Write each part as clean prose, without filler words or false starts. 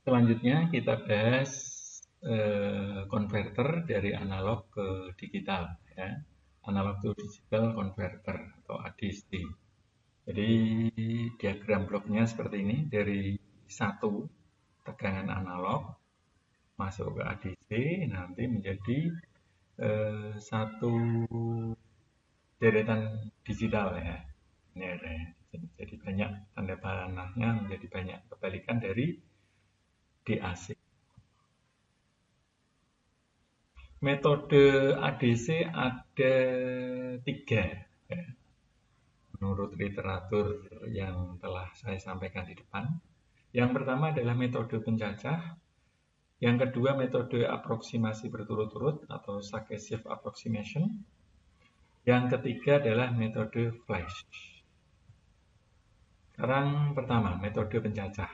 Selanjutnya kita bahas konverter dari analog ke digital, ya. Analog to digital converter atau ADC. Jadi diagram bloknya seperti ini, dari satu tegangan analog masuk ke ADC, nanti menjadi satu deretan digital, ya. Ini ada, jadi banyak tanda panahnya, menjadi banyak kebalikan dari DAC. Metode ADC ada 3, ya, menurut literatur yang telah saya sampaikan di depan. Yang pertama adalah metode pencacah, yang kedua metode aproksimasi berturut-turut atau successive approximation, yang ketiga adalah metode flash. Sekarang pertama, metode pencacah.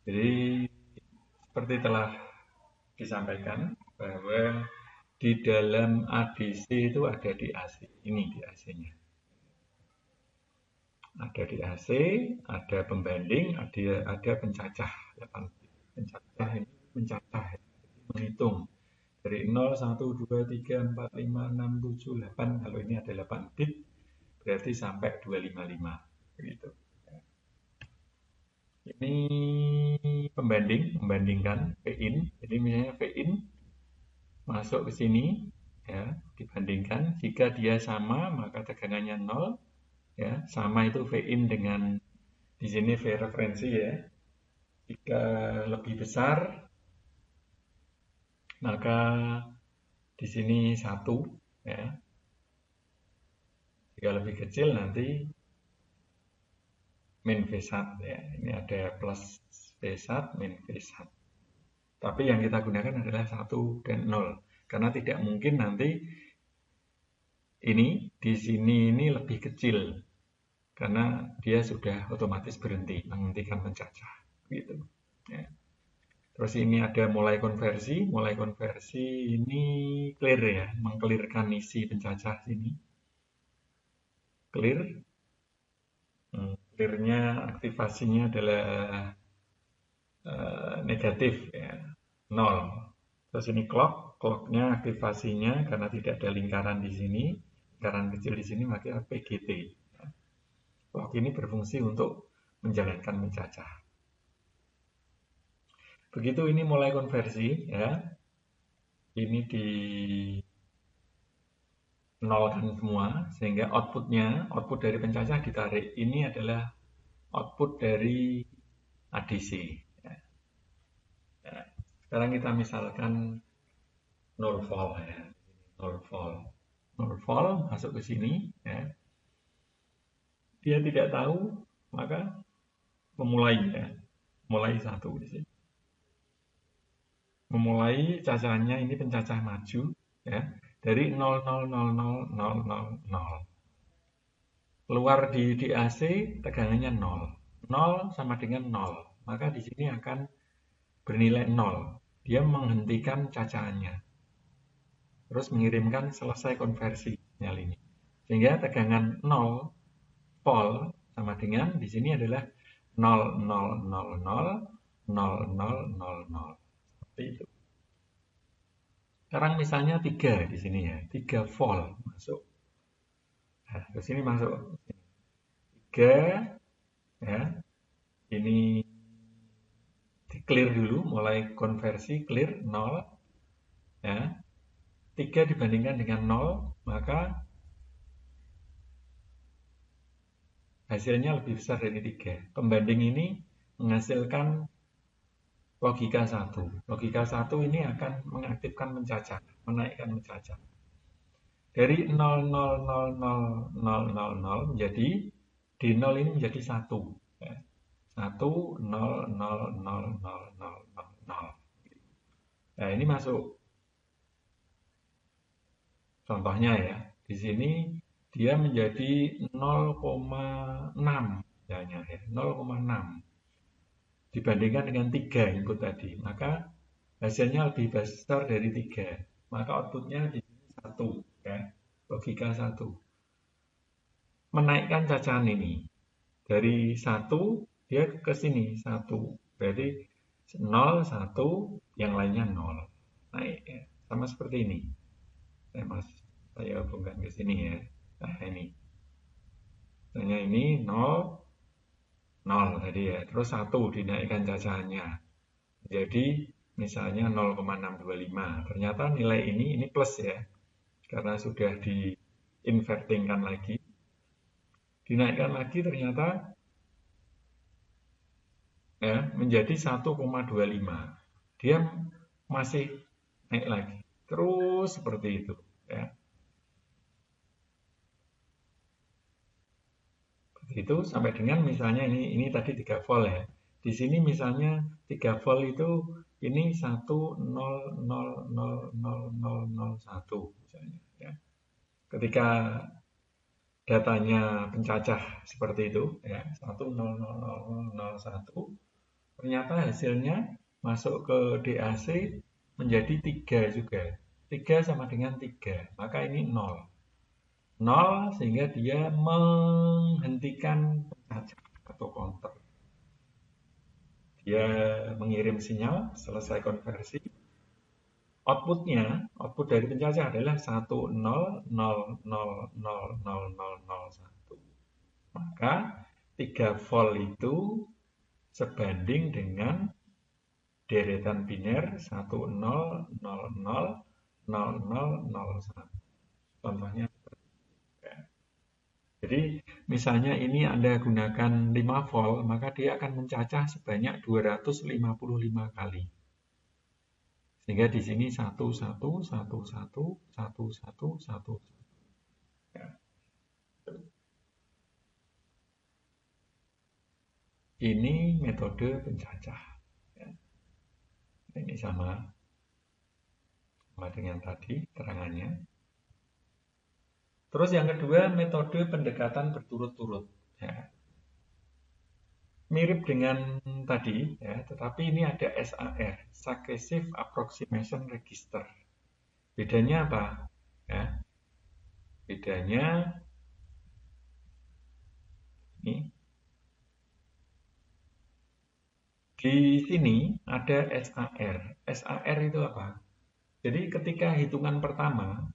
Jadi seperti telah disampaikan bahwa di dalam ADC itu ada DAC. Ini DAC-nya. Ada DAC, ada pembanding, ada pencacah. Pencacah ini mencacah, menghitung dari 0, 1, 2, 3, 4, 5, 6, 7, 8. Kalau ini ada 8 bit, berarti sampai 255. Begitu. Ini membandingkan Vin. Jadi misalnya Vin masuk ke sini, ya, dibandingkan. Jika dia sama, maka tegangannya 0. Ya, sama itu Vin dengan di sini V referensi, ya. Jika lebih besar, maka di sini 1, ya. Jika lebih kecil nanti min V1, ya. Ini ada plus V1, min V1. Tapi yang kita gunakan adalah 1 dan 0. Karena tidak mungkin nanti ini di sini ini lebih kecil. Karena dia sudah otomatis berhenti, menghentikan mencacah. Gitu. Ya. Terus ini ada mulai konversi. Mulai konversi ini clear, ya, mengclearkan isi pencacah sini. Clear. Clearnya aktivasinya adalah negatif, ya, 0. Terus ini clocknya aktivasinya karena tidak ada lingkaran di sini, lingkaran kecil di sini, maka PGT. Clock ini berfungsi untuk menjalankan mencacah. Begitu ini mulai konversi, ya. Ini di nolkan semua, sehingga output dari pencacah ditarik. Ini adalah output dari ADC. Ya. Ya. Sekarang kita misalkan 0 volt, ya. 0 volt. 0 volt masuk ke sini, ya. Dia tidak tahu, maka memulai, ya. Mulai 1 di sini. Memulai cacahnya ini pencacah maju, ya, dari 0,000,000. Keluar di DAC tegangannya 0. 0 sama dengan 0. Maka di sini akan bernilai 0. Dia menghentikan cacahannya. Terus mengirimkan selesai konversi sinyal ini. Sehingga tegangan 0 volt sama dengan di sini adalah 0,000,000,000. Seperti itu. Sekarang misalnya 3 di sini, ya. 3 volt masuk. Nah, ke sini masuk. 3, ya. Ini di clear dulu, mulai konversi clear 0, ya. 3 dibandingkan dengan 0, maka hasilnya lebih besar dari 3. Pembanding ini menghasilkan logika 1. Logika 1 ini akan mengaktifkan mencacah, menaikkan mencacah. Dari 0,000,000 menjadi di 0 ini menjadi 1. 1, 0, 0, 0, 0, 0, 0. Nah, ini masuk. Contohnya, ya, di sini dia menjadi 0,6, ya, 0,6 dibandingkan dengan 3 input tadi, maka hasilnya lebih besar dari 3, maka outputnya di sini 1, ya, logika 1. Menaikkan cacahan ini dari 1 dia ke sini 1, berarti 0, 1, yang lainnya 0. Naik ya. Sama seperti ini. Saya hubungkan ke sini ya. Nah, ini. Misalnya ini 0, 0 tadi ya. Terus 1 dinaikkan cacahannya. Jadi misalnya 0,625. Ternyata nilai ini plus ya. Karena sudah di-invertingkan lagi. Dinaikkan lagi ternyata ya menjadi 1,25. Dia masih naik lagi. Terus seperti itu ya. Itu sampai dengan misalnya ini tadi 3 volt ya. Di sini misalnya 3 volt itu ini 1,0000001 misalnya ya. Ketika datanya pencacah seperti itu ya, 1,00001, ternyata hasilnya masuk ke DAC menjadi 3 juga. 3 sama dengan 3, maka ini 0. 0 sehingga dia menghentikan pencacah atau counter. Dia mengirim sinyal, selesai konversi. Output dari pencacah adalah 1,000000001. Maka 3 volt itu sebanding dengan deretan biner 1,0000001. Contohnya. Jadi misalnya ini Anda gunakan 5 volt, maka dia akan mencacah sebanyak 255 kali. Sehingga di sini 1, 1, 1, 1, 1, 1, 1. Ya. Ini metode pencacah. Ya. Ini sama dengan tadi terangannya. Terus yang kedua, metode pendekatan berturut-turut. Ya. Mirip dengan tadi, ya, tetapi ini ada SAR, Successive Approximation Register. Bedanya apa? Ya. Bedanya ini. Di sini ada SAR. SAR itu apa? Jadi ketika hitungan pertama,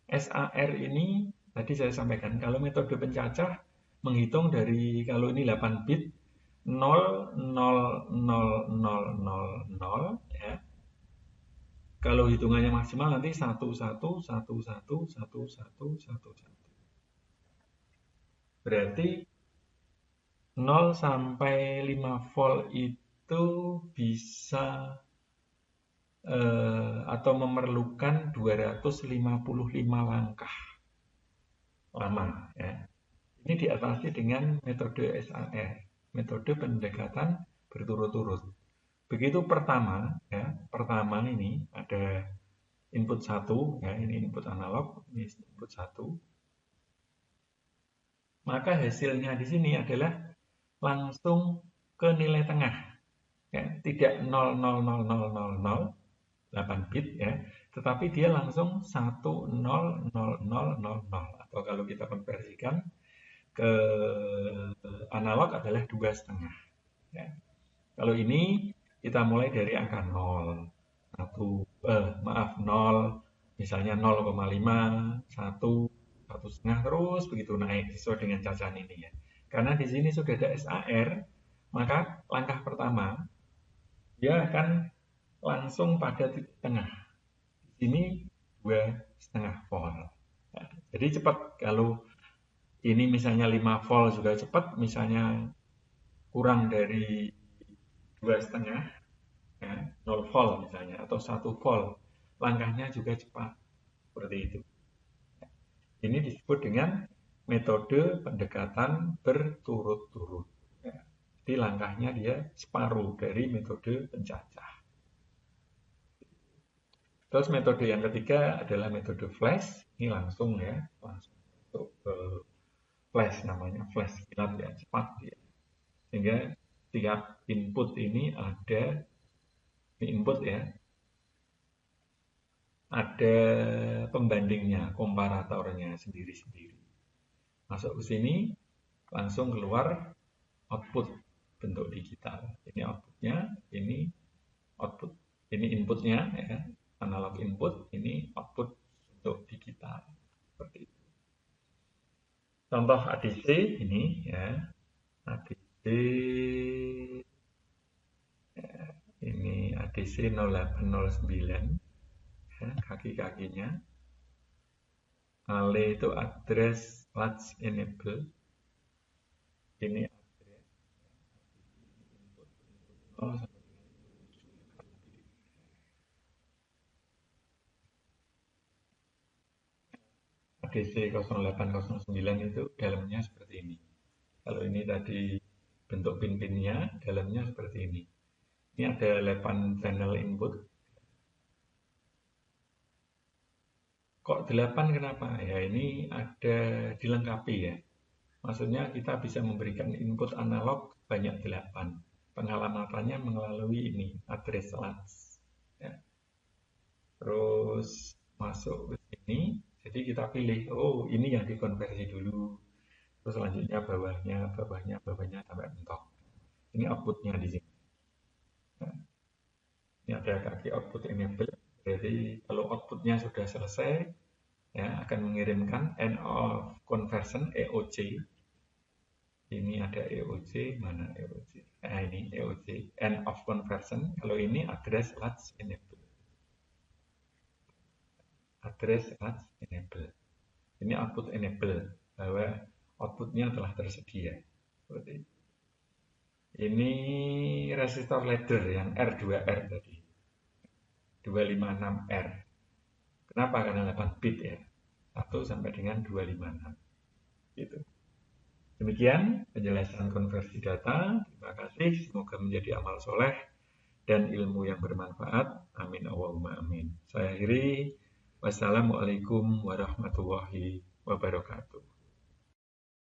SAR ini tadi saya sampaikan, kalau metode pencacah menghitung dari, kalau ini 8 bit, 0, 0, 0, 0, 0, 0, ya. Kalau hitungannya maksimal nanti 1, 1, 1, 1, 1, 1, 1, 1. Berarti 0 sampai 5 volt itu bisa atau memerlukan 255 langkah lama ya. Ini diatasi dengan metode SAR, metode pendekatan berturut-turut. Begitu pertama ya, pertama ini ada input 1 ya, ini input analog, ini input 1. Maka hasilnya di sini adalah langsung ke nilai tengah. Ya, tidak 0,00000 8 bit ya, tetapi dia langsung 1,00000 atau kalau kita konversikan ke analog adalah 2,5 ya. Kalau ini kita mulai dari angka 0, 0, misalnya 0,5, 1, 1,5 terus begitu naik sesuai dengan cacahan ini ya. Karena di sini sudah ada SAR, maka langkah pertama dia akan langsung pada titik tengah. Di sini 2,5 volt. Nah, jadi cepat. Kalau ini misalnya 5 volt juga cepat, misalnya kurang dari 2,5, ya, 0 volt misalnya, atau 1 volt, langkahnya juga cepat. Seperti itu. Ini disebut dengan metode pendekatan berturut-turut. Ya. Jadi langkahnya dia separuh dari metode pencacah. Terus metode yang ketiga adalah metode flash. Ini langsung ya, langsung untuk flash namanya, flash kilat ya, cepat ya. Sehingga tiap input ini ada input ya, ada pembandingnya, komparatornya sendiri-sendiri. Masuk ke sini, langsung keluar output bentuk digital. Ini outputnya, ini Ini inputnya, ya, analog input, ini output untuk digital. Seperti itu. Contoh ADC ini, ya, ADC, ya, ini ADC 0809, ya, kaki-kakinya. ALE itu address latch enable. Ini address input. Oh, ADC 0809 itu dalamnya seperti ini. Kalau ini tadi bentuk pin-pinnya, dalamnya seperti ini. Ini ada 8 channel input. Kok 8 kenapa? Ya ini ada dilengkapi ya. Maksudnya kita bisa memberikan input analog banyak 8. Pengalamannya melalui ini, address latch. Ya. Terus masuk ke sini, jadi kita pilih, oh ini yang dikonversi dulu. Terus selanjutnya bawahnya sampai mentok. Ini outputnya di sini. Nah, ini ada kaki output enable. Jadi kalau outputnya sudah selesai, ya akan mengirimkan end of conversion EOC. Ini ada EOC, mana EOC? Nah ini EOC, end of conversion. Kalau ini address latch enable. Address latch enable. Ini output enable, bahwa outputnya telah tersedia. Seperti itu. Ini resistor ladder yang R2R tadi. 256R. Kenapa? Karena 8 bit ya. 1 sampai dengan 256. Gitu. Demikian penjelasan konversi data. Terima kasih. Semoga menjadi amal soleh dan ilmu yang bermanfaat. Amin Allahumma amin. Saya akhiri. Wassalamualaikum warahmatullahi wabarakatuh.